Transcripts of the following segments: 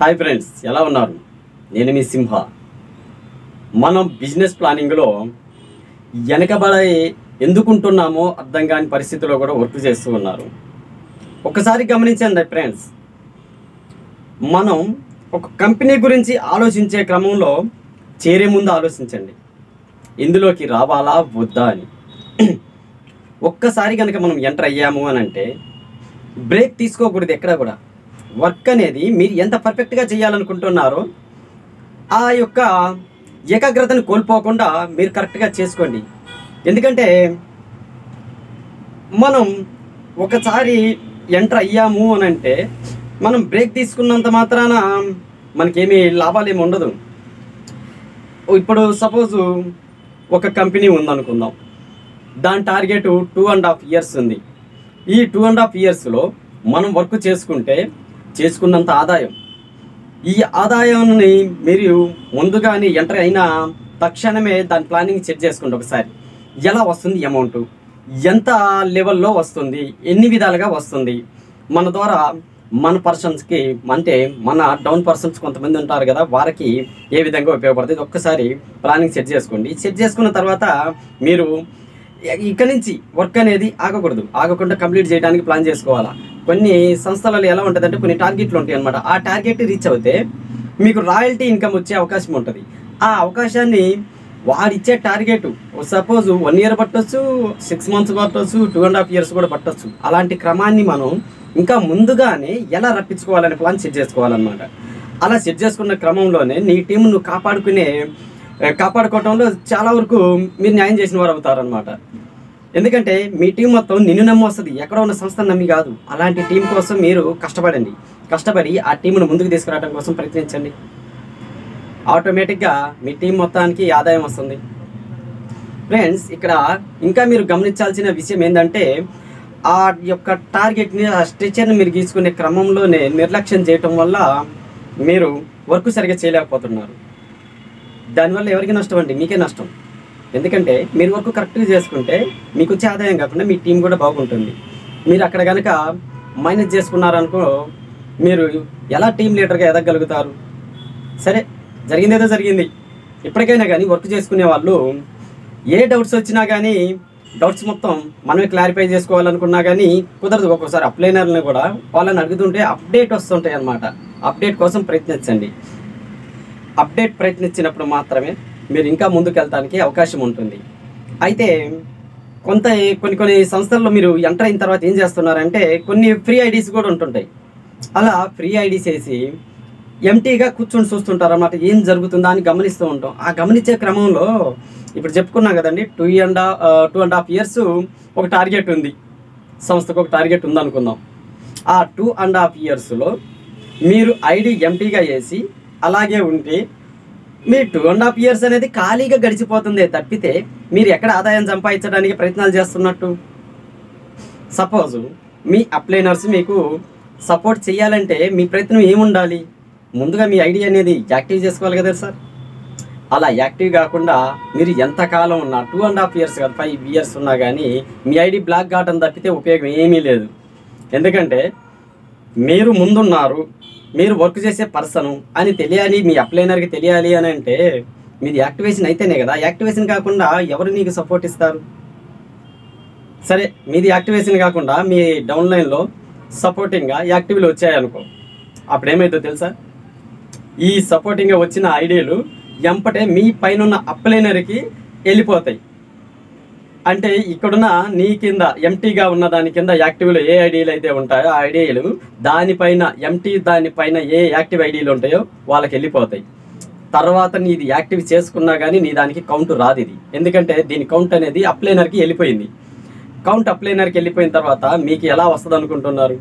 Hi friends, ఎలా ఉన్నారు? నేను మీ సింహ. మనం బిజినెస్ ప్లానింగ్లో వెనకబడి ఎందుకుంటున్నామో అర్థం కాని పరిస్థితిలో కూడా వర్క్ చేస్తూ ఉన్నారు. ఒకసారి గమనించండి ఫ్రెండ్స్, మనం ఒక కంపెనీ గురించి ఆలోచించే క్రమంలో చేరే ముందు ఆలోచించండి, ఇందులోకి రావాలా వద్దా అని. ఒక్కసారి కనుక మనం ఎంటర్ అయ్యాము అని అంటే బ్రేక్ తీసుకోకూడదు ఎక్కడ కూడా. వర్క్ అనేది మీరు ఎంత పర్ఫెక్ట్గా చేయాలనుకుంటున్నారో ఆ యొక్క ఏకాగ్రతను కోల్పోకుండా మీరు కరెక్ట్గా చేసుకోండి. ఎందుకంటే మనం ఒకసారి ఎంటర్ అయ్యాము అని అంటే మనం బ్రేక్ తీసుకున్నంత మాత్రాన మనకేమీ లాభాలు ఏమి ఉండదు. ఇప్పుడు సపోజు ఒక కంపెనీ ఉందనుకుందాం, దాని టార్గెట్ 2.5 years ఉంది. ఈ 2.5 yearsలో మనం వర్క్ చేసుకున్నంత ఆదాయం, ఈ ఆదాయాన్ని మీరు ముందుగానే ఎంటర్ అయిన తక్షణమే దాని ప్లానింగ్ సెట్ చేసుకుంటే ఒకసారి ఎలా వస్తుంది, అమౌంట్ ఎంత లెవెల్లో వస్తుంది, ఎన్ని విధాలుగా వస్తుంది, మన ద్వారా మన పర్సన్స్కి అంటే మన డౌన్ పర్సన్స్ కొంతమంది ఉంటారు కదా, వారికి ఏ విధంగా ఉపయోగపడుతుంది ఒక్కసారి ప్లానింగ్ సెట్ చేసుకోండి. సెట్ చేసుకున్న తర్వాత మీరు ఇక్కడి నుంచి వర్క్ అనేది ఆగకుండా కంప్లీట్ చేయడానికి ప్లాన్ చేసుకోవాలా. కొన్ని సంస్థలలో ఎలా ఉంటుందంటే కొన్ని టార్గెట్లు ఉంటాయి అన్నమాట. ఆ టార్గెట్ రీచ్ అవుతే మీకు రాయల్టీ ఇన్కమ్ వచ్చే అవకాశం ఉంటుంది. ఆ అవకాశాన్ని వాడిచ్చే టార్గెట్ సపోజ్ 1 year పట్టొచ్చు, 6 months పట్టొచ్చు, 2.5 years కూడా పట్టొచ్చు. అలాంటి క్రమాన్ని మనం ఇంకా ముందుగానే ఎలా రప్పించుకోవాలనే ప్లాన్ సెట్ చేసుకోవాలన్నమాట. అలా సెట్ చేసుకున్న క్రమంలోనే నీ టీం నువ్వు కాపాడుకోవటంలో చాలా వరకు మీరు న్యాయం చేసిన వారు అవుతారనమాట. ఎందుకంటే మీ టీం మొత్తం నిన్ను నమ్మి వస్తుంది, ఎక్కడ ఉన్న సంస్థను నమ్మి కాదు. అలాంటి టీం కోసం మీరు కష్టపడి ఆ టీంను ముందుకు తీసుకురావడం కోసం ప్రయత్నించండి. ఆటోమేటిక్గా మీ టీం మొత్తానికి ఆదాయం వస్తుంది. ఫ్రెండ్స్, ఇక్కడ ఇంకా మీరు గమనించాల్సిన విషయం ఏంటంటే ఆ యొక్క టార్గెట్ని, ఆ స్ట్రెచర్ని మీరు గీసుకునే క్రమంలోనే నిర్లక్ష్యం చేయటం వల్ల మీరు వర్క్ సరిగ్గా చేయలేకపోతున్నారు. దానివల్ల ఎవరికి నష్టం అండి? మీకే నష్టం. ఎందుకంటే మీరు వర్క్ కరెక్ట్గా చేసుకుంటే మీకు వచ్చే ఆదాయం కాకుండా మీ టీం కూడా బాగుంటుంది. మీరు అక్కడ కనుక మైనస్ చేసుకున్నారనుకో మీరు ఎలా టీం లీడర్గా ఎదగలుగుతారు? సరే, జరిగిందేదో జరిగింది. ఇప్పటికైనా కానీ వర్క్ చేసుకునే వాళ్ళు ఏ డౌట్స్ వచ్చినా కానీ డౌట్స్ మొత్తం మనమే క్లారిఫై చేసుకోవాలనుకున్నా కానీ కుదరదు. ఒక్కోసారి అప్లైనర్ని కూడా వాళ్ళని అడుగుతుంటే అప్డేట్ వస్తుంటాయి అన్నమాట. అప్డేట్ కోసం ప్రయత్నించండి. అప్డేట్ ప్రయత్నించినప్పుడు మాత్రమే మీరు ఇంకా ముందుకు వెళ్ళడానికి అవకాశం ఉంటుంది. అయితే కొన్ని సంస్థల్లో మీరు ఎంటర్ అయిన తర్వాత ఏం చేస్తున్నారంటే కొన్ని ఫ్రీ ఐడీస్ కూడా ఉంటుంటాయి. అలా ఫ్రీ ఐడీస్ వేసి ఎంటీగా కూర్చొని చూస్తుంటారు అన్నమాట. ఏం జరుగుతుందా అని గమనిస్తూ ఉంటాం. ఆ గమనించే క్రమంలో ఇప్పుడు చెప్పుకున్నాం కదండి, 2.5 years ఒక టార్గెట్ ఉంది, సంస్థకు ఒక టార్గెట్ ఉందనుకుందాం. ఆ 2.5 yearsలో మీరు ఐడి ఎంటీగా వేసి అలాగే ఉంటే మీ 2.5 years అనేది ఖాళీగా గడిచిపోతుంది తప్పితే మీరు ఎక్కడ ఆదాయం సంపాదించడానికి ప్రయత్నాలు చేస్తున్నట్టు. సపోజు మీ అప్లైనర్స్ మీకు సపోర్ట్ చేయాలంటే మీ ప్రయత్నం ఏముండాలి? ముందుగా మీ ఐడి అనేది యాక్టివ్ చేసుకోవాలి కదా సార్. అలా యాక్టివ్ కాకుండా మీరు ఎంతకాలం ఉన్నా 2.5 years కాదు 5 years ఉన్నా కానీ మీ ఐడి బ్లాక్ కావడం తప్పితే ఉపయోగం ఏమీ లేదు. ఎందుకంటే మీరు ముందున్నారు, మీరు వర్క్ చేసే పర్సను అని తెలియాలి, మీ అప్లైనర్కి తెలియాలి అని అంటే మీది యాక్టివేషన్ అయితేనే కదా. యాక్టివేషన్ కాకుండా ఎవరు నీకు సపోర్ట్ ఇస్తారు? సరే, మీది యాక్టివేషన్ కాకుండా మీ డౌన్లైన్లో సపోర్టింగ్గా యాక్టివ్లు వచ్చాయనుకో, అప్పుడు ఏమైందో తెలుసా? ఈ సపోర్టింగ్గా వచ్చిన ఐడీలు ఎంపటే మీ పైన అప్లైనర్కి వెళ్ళిపోతాయి. అంటే ఇక్కడున్న నీ కింద ఎంటీగా ఉన్న దాని కింద యాక్టివ్లో ఏ ఐడీలు అయితే ఉంటాయో ఆ ఐడీలు దానిపైన ఏ యాక్టివ్ ఐడీలు ఉంటాయో వాళ్ళకి వెళ్ళిపోతాయి. తర్వాత నీది యాక్టివ్ చేసుకున్నా కానీ నీ దానికి కౌంట్ రాదు ఇది. ఎందుకంటే దీని కౌంట్ అనేది అప్లైనర్కి వెళ్ళిపోయింది. అప్లైనర్కి వెళ్ళిపోయిన తర్వాత మీకు ఎలా వస్తుంది అనుకుంటున్నారు?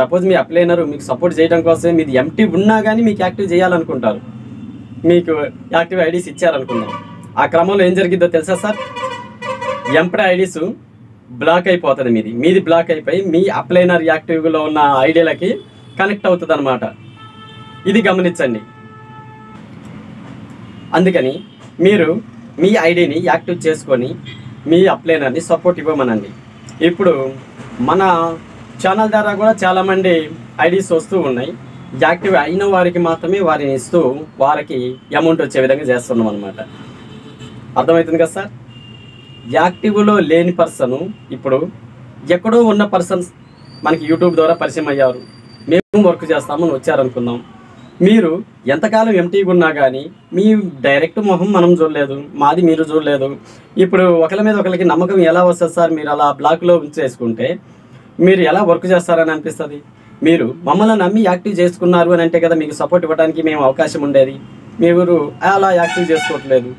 సపోజ్ మీ అప్లైనర్ మీకు సపోర్ట్ చేయడం కోసం మీది ఎంటీ ఉన్నా కానీ మీకు యాక్టివ్ చేయాలనుకుంటారు, మీకు యాక్టివ్ ఐడీస్ ఇచ్చారనుకుందాం. ఆ క్రమంలో ఏం జరిగిద్దో తెలుసా సార్? ఎంప్టీ ఐడీస్ బ్లాక్ అయిపోతుంది. మీది బ్లాక్ అయిపోయి మీ అప్లైనర్ యాక్టివ్లో ఉన్న ఐడీలకి కనెక్ట్ అవుతుంది అన్నమాట. ఇది గమనించండి. అందుకని మీరు మీ ఐడిని యాక్టివ్ చేసుకొని మీ అప్లైనర్ని సపోర్ట్ ఇవ్వమనండి. ఇప్పుడు మన ఛానల్ ద్వారా కూడా చాలామంది ఐడీస్ వస్తూ ఉన్నాయి. యాక్టివ్ అయిన వారికి మాత్రమే వారిని ఇస్తూ వారికి అమౌంట్ వచ్చే విధంగా చేస్తున్నాం అనమాట. అర్థమవుతుంది కదా సార్? యాక్టివ్లో లేని పర్సన్ ఇప్పుడు ఎక్కడో ఉన్న పర్సన్స్ మనకి యూట్యూబ్ ద్వారా పరిచయం అయ్యారు, మేము వర్క్ చేస్తామని వచ్చారనుకుందాం. మీరు ఎంతకాలం ఎంటీగా ఉన్నా కానీ మీ డైరెక్ట్ మొహం మనం చూడలేదు, మాది మీరు చూడలేదు. ఇప్పుడు ఒకరి మీద ఒకరికి నమ్మకం ఎలా వస్తుంది సార్? మీరు అలా బ్లాక్లో ఉంచేసుకుంటే మీరు ఎలా వర్క్ చేస్తారని అనిపిస్తుంది. మీరు మమ్మల్ని నమ్మి యాక్టివ్ చేసుకున్నారు అని అంటే కదా మీకు సపోర్ట్ ఇవ్వడానికి మేము అవకాశం ఉండేది. మీరు అలా యాక్టివ్ చేసుకోవట్లేదు.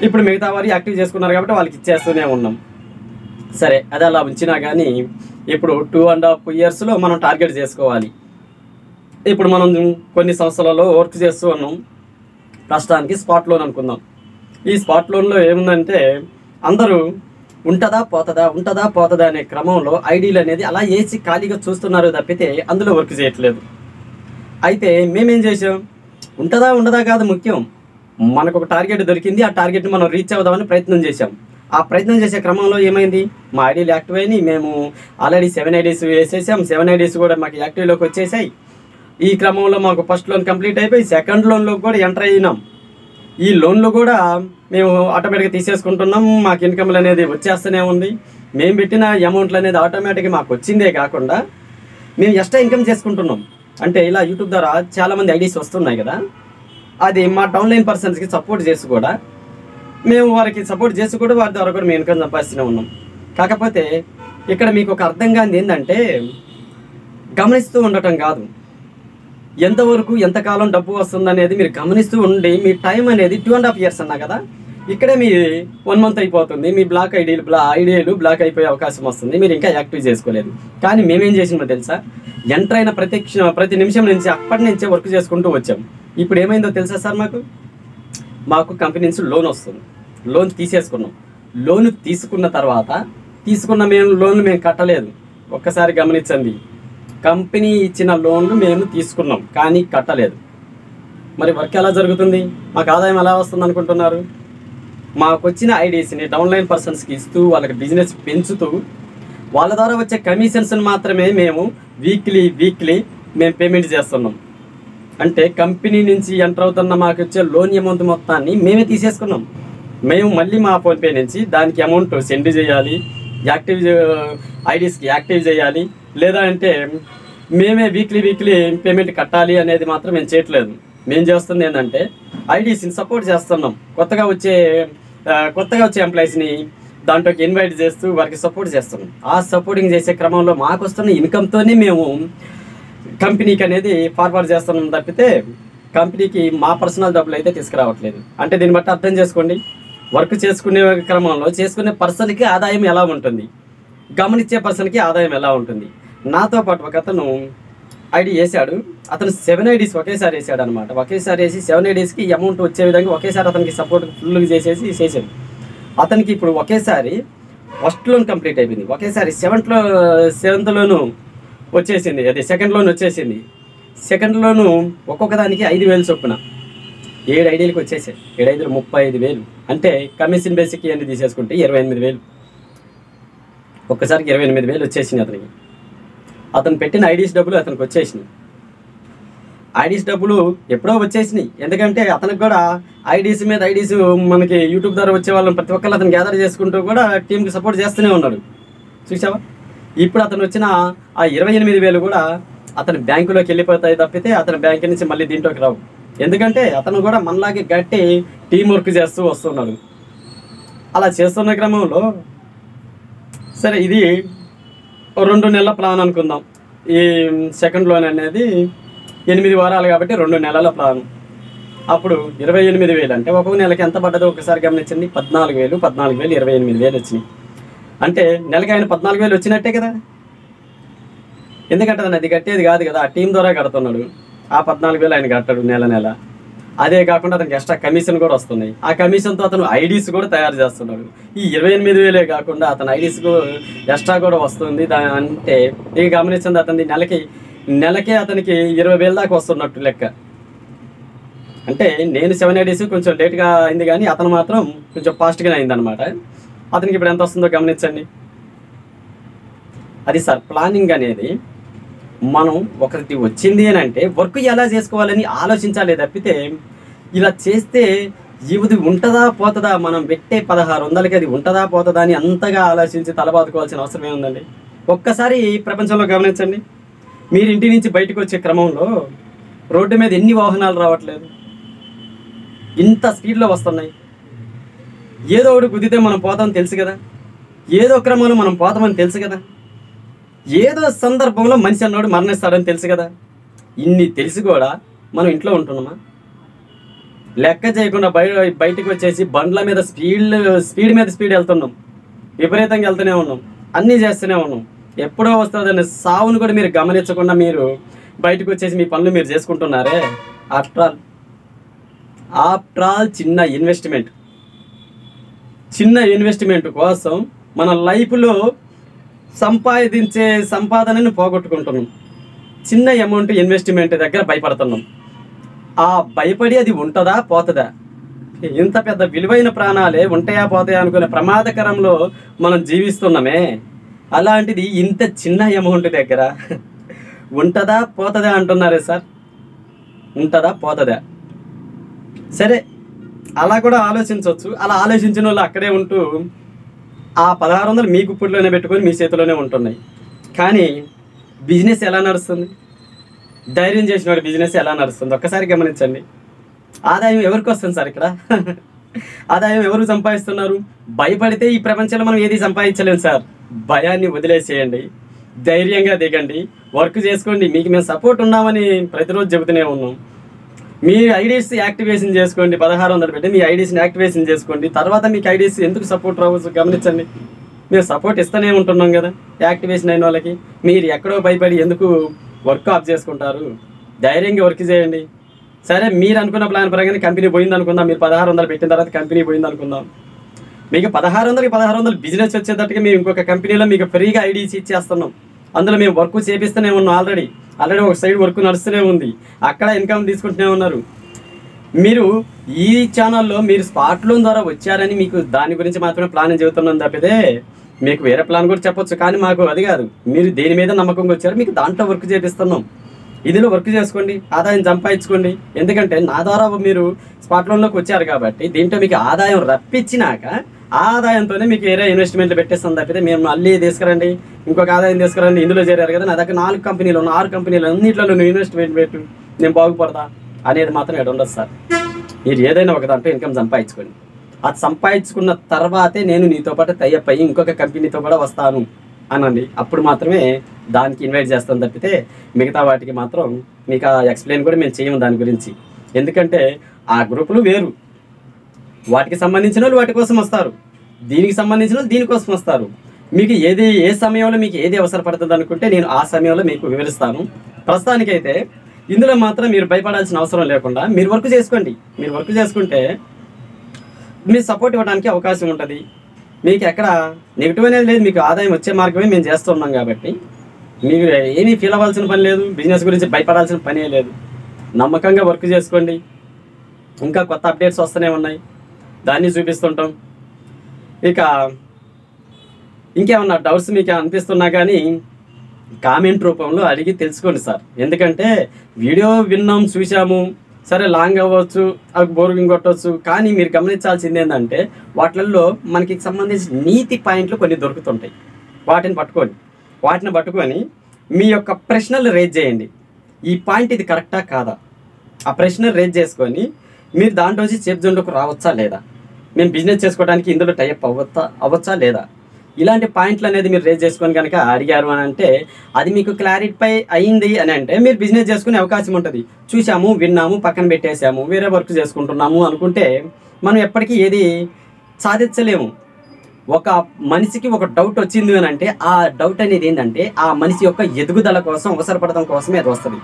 ఇప్పుడు మిగతా వారు యాక్టివ్ చేసుకున్నారు కాబట్టి వాళ్ళకి ఇచ్చేస్తూనే ఉన్నాం. సరే, అది అలా ఉంచినా కానీ ఇప్పుడు 2.5 yearsలో మనం టార్గెట్ చేసుకోవాలి. ఇప్పుడు మనం కొన్ని సంస్థలలో వర్క్ చేస్తూ ఉన్నాం. ప్రస్తుతానికి స్పాట్ లోన్ అనుకుందాం. ఈ స్పాట్ లోన్లో ఏముందంటే అందరూ ఉంటుందా పోతుందా అనే క్రమంలో ఐడీలు అనేది అలా వేసి ఖాళీగా చూస్తున్నారు తప్పితే అందులో వర్క్ చేయట్లేదు. అయితే మేమేం చేసాం, ఉంటుందా ఉండదా కాదు ముఖ్యం, మనకు ఒక టార్గెట్ దొరికింది, ఆ టార్గెట్ని మనం రీచ్ అవుదామని ప్రయత్నం చేసాం. ఆ ప్రయత్నం చేసే క్రమంలో ఏమైంది, మా ఐడీలు యాక్టివ్ అయినాయి. మేము ఆల్రెడీ 7 IDs వేసేసాం. 7 IDs కూడా మాకు యాక్టివ్లోకి వచ్చేసాయి. ఈ క్రమంలో మాకు ఫస్ట్ లోన్ కంప్లీట్ అయిపోయి సెకండ్ లోన్లో కూడా ఎంటర్ అయినాం. ఈ లోన్లో కూడా మేము ఆటోమేటిక్గా తీసేసుకుంటున్నాం. మాకు ఇన్కమ్లు అనేది వచ్చేస్తూనే ఉంది. మేము పెట్టిన అమౌంట్లు అనేది ఆటోమేటిక్గా మాకు వచ్చిందే కాకుండా మేము ఎక్స్ట్రా ఇన్కమ్ చేసుకుంటున్నాం. అంటే ఇలా యూట్యూబ్ ద్వారా చాలామంది ఐడీస్ వస్తున్నాయి కదా, అది మా డౌన్లైన్ పర్సన్స్కి సపోర్ట్ చేసి కూడా మేము వారికి సపోర్ట్ చేసి కూడా వారి ద్వారా కూడా మేము ఇన్కమ్ సంపాదిస్తూనే ఉన్నాం. కాకపోతే ఇక్కడ మీకు ఒక అర్థం కానిది ఏంటంటే గమనిస్తూ ఉండటం కాదు, ఎంతవరకు ఎంతకాలం డబ్బు వస్తుంది అనేది మీరు గమనిస్తూ ఉండి మీ టైం అనేది 2.5 years అన్నా కదా, ఇక్కడే మీ 1 month అయిపోతుంది. మీ ఐడియాలు బ్లాక్ అయిపోయే అవకాశం వస్తుంది. మీరు ఇంకా యాక్టివ్ చేసుకోలేదు. కానీ మేమేం చేసినామో తెలుసా, ఎంటర్ అయిన ప్రతి నిమిషం నుంచి అప్పటి నుంచే వర్క్ చేసుకుంటూ వచ్చాం. ఇప్పుడు ఏమైందో తెలుసా సార్, మాకు కంపెనీ నుంచి లోన్ వస్తుంది. లోన్ తీసేసుకున్నాం. లోన్ తీసుకున్న తర్వాత లోన్లు మేము కట్టలేదు. ఒక్కసారి గమనించండి, కంపెనీ ఇచ్చిన లోన్లు మేము తీసుకున్నాం కానీ కట్టలేదు. మరి వర్క్ ఎలా జరుగుతుంది, మాకు ఆదాయం ఎలా వస్తుంది అనుకుంటున్నారు? మాకు వచ్చిన ఐడీస్ని డౌన్లైన్ పర్సన్స్కి ఇస్తూ వాళ్ళకి బిజినెస్ పెంచుతూ వాళ్ళ ద్వారా వచ్చే కమిషన్స్ని మాత్రమే మేము వీక్లీ మేము పేమెంట్ చేస్తున్నాం. అంటే కంపెనీ నుంచి ఎంటర్ అవుతున్న మాకు వచ్చే లోన్ అమౌంట్ మొత్తాన్ని మేమే తీసేసుకున్నాం. మేము మళ్ళీ మా ఫోన్పే నుంచి దానికి అమౌంట్ సెండ్ చేయాలి, యాక్టివ్ ఐడీస్కి యాక్టివ్ చేయాలి, లేదా అంటే మేమే వీక్లీ పేమెంట్ కట్టాలి అనేది మాత్రం మేము చేయట్లేదు. మేము చేస్తుంది ఏంటంటే ఐడీస్ని సపోర్ట్ చేస్తున్నాం. కొత్తగా వచ్చే ఎంప్లాయీస్ని దాంట్లోకి ఇన్వైట్ చేస్తూ వారికి సపోర్ట్ చేస్తున్నాం. ఆ సపోర్టింగ్ చేసే క్రమంలో మాకు వస్తున్న ఇన్కమ్తోనే మేము కంపెనీకి అనేది ఫార్వర్డ్ చేస్తున్నాం తప్పితే కంపెనీకి మా పర్సనల్ డబ్బులు అయితే తీసుకురావట్లేదు. అంటే దీన్ని బట్టి అర్థం చేసుకోండి, వర్క్ చేసుకునే క్రమంలో చేసుకునే పర్సన్కి ఆదాయం ఎలా ఉంటుంది, గమనించే పర్సన్కి ఆదాయం ఎలా ఉంటుంది. నాతో పాటు ఒక అతను ఐడి వేసాడు. అతను 7 IDs ఒకేసారి వేసాడు అనమాట. ఒకేసారి వేసి 7 IDsకి అమౌంట్ వచ్చే విధంగా ఒకేసారి అతనికి సపోర్ట్ ఫుల్గా చేసాడు. అతనికి ఇప్పుడు ఒకేసారి ఫస్ట్ లోన్ కంప్లీట్ అయిపోయింది, ఒకేసారి సెవెంత్ లోను వచ్చేసింది, అది సెకండ్ లోన్ వచ్చేసింది. సెకండ్ లోను ఒక్కొక్క దానికి 5,000 చొప్పున 7 ఐడీలకు వచ్చేసాయి. 7 ఐదులు 35,000. అంటే కమిషన్ బేసిక్ అన్ని తీసేసుకుంటే 28,000. ఒక్కసారికి 28,000 వచ్చేసింది అతనికి. అతను పెట్టిన ఐడీస్ డబ్బులు అతనికి వచ్చేసినాయి. ఐడీస్ డబ్బులు ఎప్పుడో వచ్చేసినాయి. ఎందుకంటే అతనికి కూడా ఐడీస్ మనకి యూట్యూబ్ ద్వారా వచ్చే వాళ్ళని ప్రతి ఒక్కళ్ళు అతను గ్యాదర్ చేసుకుంటూ కూడా టీంకి సపోర్ట్ చేస్తూనే ఉన్నాడు. చూసావా, ఇప్పుడు అతను వచ్చిన ఆ 28,000 కూడా అతని బ్యాంకులోకి వెళ్ళిపోతాయి తప్పితే అతని బ్యాంక్ నుంచి మళ్ళీ దీంట్లోకి రావు. ఎందుకంటే అతను కూడా మనలాగే గట్టి టీం వర్క్ చేస్తూ వస్తున్నాడు. అలా చేస్తున్న క్రమంలో సరే, ఇది 2 నెలల ప్లాన్ అనుకుందాం. ఈ సెకండ్ లోన్ అనేది 8 వారాలు కాబట్టి 2 నెలల ప్లాన్. అప్పుడు 28,000 అంటే ఒక్కొక్క నెలకి ఎంత పడ్డదో ఒకసారి గమనించండి. 14,000, 28,000 వచ్చినాయి. అంటే నెలకి ఆయన 14,000 వచ్చినట్టే కదా. ఎందుకంటే అది కట్టేది కాదు కదా, ఆ టీం ద్వారా కడుతున్నాడు. ఆ 14,000 ఆయన కట్టాడు నెల. అదే కాకుండా అతనికి ఎక్స్ట్రా కమిషన్ కూడా వస్తున్నాయి. ఆ కమిషన్తో అతను ఐడీస్ కూడా తయారు చేస్తున్నాడు. ఈ 28,000 కాకుండా అతను ఐడీస్కు ఎక్స్ట్రా కూడా వస్తుంది. అంటే ఇక గమనించింది, అతని నెలకే అతనికి 20,000 దాకా వస్తున్నట్టు లెక్క. అంటే నేను 7 IDs కొంచెం లేట్గా అయింది కానీ అతను మాత్రం కొంచెం ఫాస్ట్గానే అయిందనమాట. అతనికి ఇప్పుడు ఎంత వస్తుందో గమనించండి. అది సార్ ప్లానింగ్ అనేది మనం ఒకటి వచ్చింది అని అంటే వర్క్ ఎలా చేసుకోవాలని ఆలోచించాలి తప్పితే ఇలా చేస్తే ఇది ఉంటుందా పోతుందా, మనం పెట్టే 1600కి అది ఉంటుందా పోతుందా అని అంతగా ఆలోచించి తలబాదుకోవాల్సిన అవసరం ఏముందండి. ఒక్కసారి ప్రపంచంలో గమనించండి. మీరు ఇంటి నుంచి బయటకు వచ్చే క్రమంలో రోడ్డు మీద ఎన్ని వాహనాలు రావట్లేదు, ఇంత స్పీడ్లో వస్తున్నాయి. ఏదో ఒకటి గుద్దితే మనం పోతామని తెలుసు కదా, ఏదో క్రమంలో మనం పోతామని తెలుసు కదా, ఏదో సందర్భంలో మనిషి అన్నోడు మరణిస్తాడని తెలుసు కదా. ఇన్ని తెలిసి కూడా మనం ఇంట్లో ఉంటున్నామా? లెక్క చేయకుండా బయటకు వచ్చేసి బండ్ల మీద స్పీడ్ మీద స్పీడ్ వెళ్తున్నాం, విపరీతంగా వెళ్తూనే ఉన్నాం, అన్నీ చేస్తూనే ఉన్నాం. ఎప్పుడో వస్తుందని సావును కూడా మీరు గమనించకుండా మీరు బయటకు వచ్చేసి మీ పనులు మీరు చేసుకుంటున్నారే. ఆఫ్టర్ ఆల్ చిన్న ఇన్వెస్ట్మెంట్ కోసం మన లైఫ్లో సంపాదించే సంపాదనను పోగొట్టుకుంటున్నాం. చిన్న అమౌంట్ ఇన్వెస్ట్మెంట్ దగ్గర భయపడుతున్నాం. ఆ భయపడి అది ఉంటుందా పోతుందా, ఇంత పెద్ద విలువైన ప్రాణాలే ఉంటాయా పోతాయా అనుకునే ప్రమాదకరంలో మనం జీవిస్తున్నామే. అలాంటిది ఇంత చిన్న అమౌంట్ దగ్గర ఉంటుందా పోతుందా అంటున్నారే సార్. ఉంటుందా పోతుందా? సరే, అలా కూడా ఆలోచించవచ్చు. అలా ఆలోచించిన వాళ్ళు అక్కడే ఉంటూ ఆ 1600 మీ గుప్పుడులోనే పెట్టుకొని మీ చేతిలోనే ఉంటున్నాయి. కానీ బిజినెస్ ఎలా నడుస్తుంది? ధైర్యం చేసిన వాడి బిజినెస్ ఎలా నడుస్తుంది ఒక్కసారి గమనించండి. ఆదాయం ఎవరికి వస్తుంది సార్? ఇక్కడ ఆదాయం ఎవరు సంపాదిస్తున్నారు? భయపడితే ఈ ప్రపంచంలో మనం ఏది సంపాదించలేము సార్. భయాన్ని వదిలేసేయండి, ధైర్యంగా దిగండి, వర్క్ చేసుకోండి. మీకు మేము సపోర్ట్ ఉన్నామని ప్రతిరోజు చెబుతూనే ఉన్నాం. మీ ఐడీస్ యాక్టివేషన్ చేసుకోండి. 1600 పెట్టి మీ ఐడీస్ని యాక్టివేషన్ చేసుకోండి. తర్వాత మీకు ఐడీస్ ఎందుకు సపోర్ట్ రావచ్చు గమనించండి. మేము సపోర్ట్ ఇస్తూనే ఉంటున్నాం కదా యాక్టివేషన్ అయిన వాళ్ళకి. మీరు ఎక్కడో భయపడి ఎందుకు వర్క్ ఆఫ్ చేసుకుంటారు? ధైర్యంగా వర్క్ చేయండి. సరే, మీరు అనుకున్న ప్లాన్ ప్రకారం కంపెనీ పోయింది అనుకుందాం. మీరు 1600 పెట్టిన తర్వాత కంపెనీ పోయింది అనుకుందాం. మీకు 1600 బిజినెస్ వచ్చేటట్టుగా మేము ఇంకొక కంపెనీలో మీకు ఫ్రీగా ఐడీస్ ఇచ్చేస్తున్నాం. అందులో మేము వర్క్ చేపిస్తూనే ఉన్నాం. ఆల్రెడీ ఒక సైడ్ వర్క్ నడుస్తూనే ఉంది, అక్కడ ఇన్కమ్ తీసుకుంటూనే ఉన్నారు. మీరు ఈ ఛానల్లో మీరు స్పాట్ లోన్ ద్వారా వచ్చారని మీకు దాని గురించి మాత్రమే ప్లాన్ చెబుతున్నాం తప్పితే మీకు వేరే ప్లాన్ కూడా చెప్పొచ్చు. కానీ మాకు అది కాదు. మీరు దేని మీద నమ్మకంగా వచ్చారు, మీకు దాంట్లో వర్క్ చేపిస్తున్నాం. ఇదిలో వర్క్ చేసుకోండి, ఆదాయం సంపాదించుకోండి. ఎందుకంటే నా ద్వారా మీరు స్పాట్ లోన్లోకి వచ్చారు కాబట్టి దీంట్లో మీకు ఆదాయం రప్పించినాక ఆదాయంతోనే మీకు వేరే ఇన్వెస్ట్మెంట్లు పెట్టేస్తాం తప్పితే మేము మళ్ళీ తీసుకురండి, ఇంకొక ఆదాయం తీసుకురండి, ఇందులో చేరారు కదా నా దగ్గర 4 కంపెనీలు 6 కంపెనీలు అన్నింటిలో నువ్వు ఇన్వెస్ట్మెంట్ పెట్టు, నేను బాగుపడతా అనేది మాత్రం ఎక్కడ ఉండదు సార్. మీరు ఏదైనా ఒక దాంట్లో ఇన్కమ్ సంపాదించుకోండి. అది సంపాదించుకున్న తర్వాతే నేను నీతో పాటు టైఅప్ అయ్యి ఇంకొక కంపెనీతో కూడా వస్తాను అనండి. అప్పుడు మాత్రమే దానికి ఇన్వైట్ చేస్తాను తప్పితే మిగతా వాటికి మాత్రం మీకు ఆ ఎక్స్ప్లెయిన్ కూడా మేము చేయము దాని గురించి. ఎందుకంటే ఆ గ్రూపులు వేరు, వాటికి సంబంధించిన వాళ్ళు వాటి కోసం వస్తారు, దీనికి సంబంధించిన వాళ్ళు దీనికోసం వస్తారు. మీకు ఏ సమయంలో మీకు ఏది అవసరపడుతుంది అనుకుంటే నేను ఆ సమయంలో మీకు వివరిస్తాను. ప్రస్తుతానికైతే ఇందులో మాత్రం మీరు భయపడాల్సిన అవసరం లేకుండా మీరు వర్క్ చేసుకోండి. మీరు వర్క్ చేసుకుంటే మీరు సపోర్ట్ ఇవ్వడానికి అవకాశం ఉంటుంది. మీకు ఎక్కడ నెగిటివ్ అనేది లేదు, మీకు ఆదాయం వచ్చే మార్గమే మేము చేస్తున్నాం కాబట్టి మీకు ఏమీ ఫీల్ అవ్వాల్సిన పని లేదు, బిజినెస్ గురించి భయపడాల్సిన పనే లేదు. నమ్మకంగా వర్క్ చేసుకోండి. ఇంకా కొత్త అప్డేట్స్ వస్తూనే ఉన్నాయి, దాన్ని చూపిస్తుంటాం. ఇక ఇంకేమన్నా డౌట్స్ మీకు అనిపిస్తున్నా కానీ కామెంట్ రూపంలో అడిగి తెలుసుకోండి సార్. ఎందుకంటే వీడియో విన్నాం చూసాము, సరే లాంగ్ అవ్వచ్చు, అవి బోరింగ్ కొట్టవచ్చు. కానీ మీరు గమనించాల్సింది ఏంటంటే వాటిల్లో మనకి సంబంధించిన నీతి పాయింట్లు కొన్ని దొరుకుతుంటాయి. వాటిని పట్టుకొని మీ యొక్క ప్రశ్నలు రేజ్ చేయండి. ఈ పాయింట్ ఇది కరెక్టా కాదా, ఆ ప్రశ్న రేజ్ చేసుకొని మీరు దాంట్లో సేఫ్ జోన్లోకి రావచ్చా లేదా, మేము బిజినెస్ చేసుకోవడానికి ఇందులో టైప్ అవ్వచ్చా లేదా, ఇలాంటి పాయింట్లు అనేది మీరు రేజ్ చేసుకొని కనుక అడిగారు అని అంటే అది మీకు క్లారిఫై అయింది అని అంటే మీరు బిజినెస్ చేసుకునే అవకాశం ఉంటుంది. చూసాము, విన్నాము, పక్కన పెట్టేసాము, వేరే వర్క్ చేసుకుంటున్నాము అనుకుంటే మనం ఎప్పటికీ ఏది సాధించలేము. ఒక మనిషికి ఒక డౌట్ వచ్చింది అని అంటే ఆ డౌట్ అనేది ఏంటంటే ఆ మనిషి యొక్క ఎదుగుదల కోసం అవసరపడడం కోసమే అది వస్తుంది.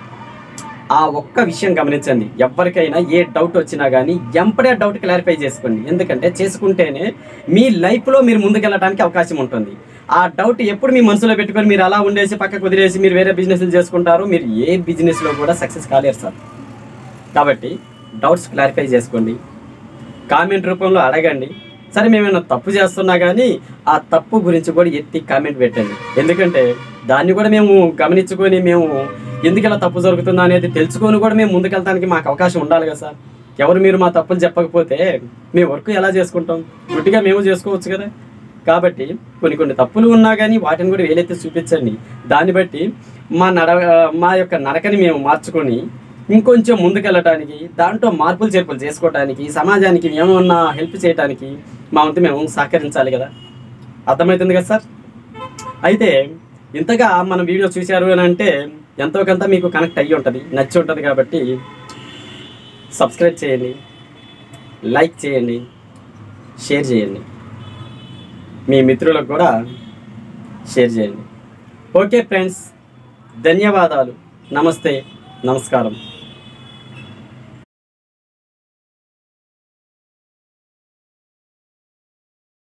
ఆ ఒక్క విషయం గమనించండి. ఎవరికైనా ఏ డౌట్ వచ్చినా కానీ ఎంపడే డౌట్ క్లారిఫై చేసుకోండి. ఎందుకంటే చేసుకుంటేనే మీ లైఫ్లో మీరు ముందుకెళ్ళడానికి అవకాశం ఉంటుంది. ఆ డౌట్ ఎప్పుడు మీ మనసులో పెట్టుకొని మీరు అలా ఉండేసి పక్కకు వదిలేసి మీరు వేరే బిజినెస్లు చేసుకుంటారు, మీరు ఏ బిజినెస్లో కూడా సక్సెస్ కాలేరు సార్. కాబట్టి డౌట్స్ క్లారిఫై చేసుకోండి, కామెంట్ రూపంలో అడగండి. సరే మేమేమైనా తప్పు చేస్తున్నా కానీ ఆ తప్పు గురించి కూడా ఎత్తి కామెంట్ పెట్టండి. ఎందుకంటే దాన్ని కూడా మేము గమనించుకొని మేము ఎందుకు ఇలా తప్పు జరుగుతుందా అనేది తెలుసుకొని కూడా మేము ముందుకెళ్ళడానికి మాకు అవకాశం ఉండాలి కదా సార్. ఎవరు మీరు మా తప్పులు చెప్పకపోతే మేము వర్క్ ఎలా చేసుకుంటాం? గుడ్డిగా మేము చేసుకోవచ్చు కదా. కాబట్టి కొన్ని తప్పులు ఉన్నా కానీ వాటిని కూడా వేలెత్తి చూపించండి. దాన్ని బట్టి మా యొక్క నడకని మేము మార్చుకొని ఇంకొంచెం ముందుకెళ్ళటానికి, దాంట్లో మార్పులు చేర్పులు చేసుకోవడానికి, సమాజానికి ఏమన్నా హెల్ప్ చేయడానికి మా వంతు మేము సహకరించాలి కదా. అర్థమవుతుంది కదా సార్. అయితే ఇంతగా మన వీడియో చూశారు అని అంటే ఎంతో కొంత మీకు కనెక్ట్ అయ్యి ఉంటుంది, నచ్చి ఉంటుంది. కాబట్టి సబ్స్క్రైబ్ చేయండి, లైక్ చేయండి, షేర్ చేయండి, మీ మిత్రులకు కూడా షేర్ చేయండి. ఓకే ఫ్రెండ్స్, ధన్యవాదాలు. నమస్తే, నమస్కారం.